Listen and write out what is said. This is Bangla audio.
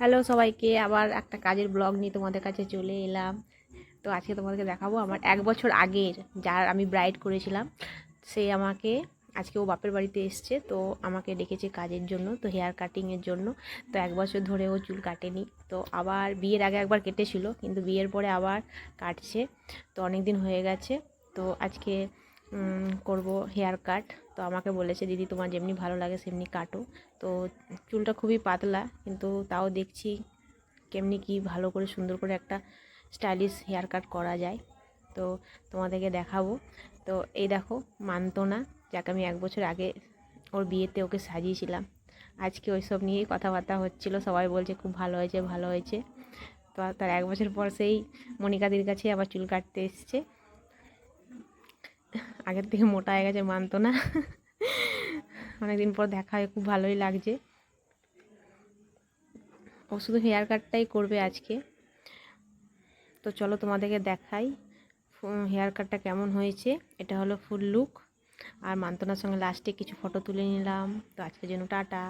হ্যালো সবাইকে, আবার একটা কাজের ব্লগ নিয়ে তোমাদের কাছে চলে এলাম। তো আজকে তোমাদেরকে দেখাবো আমার 1 বছর আগের যার আমি ব্রাইড করেছিলাম। সে আমাকে আজকে ও বাপের বাড়িতে এসছে, তো আমাকে ডেকেছে কাজের জন্য, তো হেয়ার কাটিংয়ের জন্য। তো 1 বছর ধরে ও চুল কাটেনি, তো আবার বিয়ের আগে একবার কেটেছিল, কিন্তু বিয়ের পরে আবার কাটছে। তো অনেক দিন হয়ে গেছে। তো আজকে করব হেয়ার কাট। তো আমাকে বলেছে, দিদি তোমার যেমনি ভালো লাগে সেমনি কাটো। তো চুলটা খুবই পাতলা, কিন্তু তাও দেখছি কেমনি কি ভালো করে সুন্দর করে একটা স্টাইলিশ হেয়ার কাট করা যায়। তো তোমাদেরকে দেখাবো। তো এই দেখো মান্তনা, যাকে আমি 1 বছর আগে ওর বিয়েতে ওকে সাজিয়েছিলাম। আজকে ওইসব নিয়েই কথাবার্তা হচ্ছিলো, সবাই বলছে খুব ভালো হয়েছে ভালো হয়েছে। তো তার 1 বছর পর সেই মনিকাদির কাছে আবার চুল কাটতে এসছে। আগের থেকে মোটা হয়ে গেছে মান্তনা। অনেকদিন পর দেখা হয়, খুব ভালোই লাগছে। ও শুধু হেয়ার কাটটাই করবে আজকে। তো চলো তোমাদেরকে দেখাই হেয়ার কাটটা কেমন হয়েছে। এটা হলো ফুল লুক। আর মান্তনার সঙ্গে লাস্টে কিছু ফটো তুলে নিলাম। তো আজকের জন্য টাটা।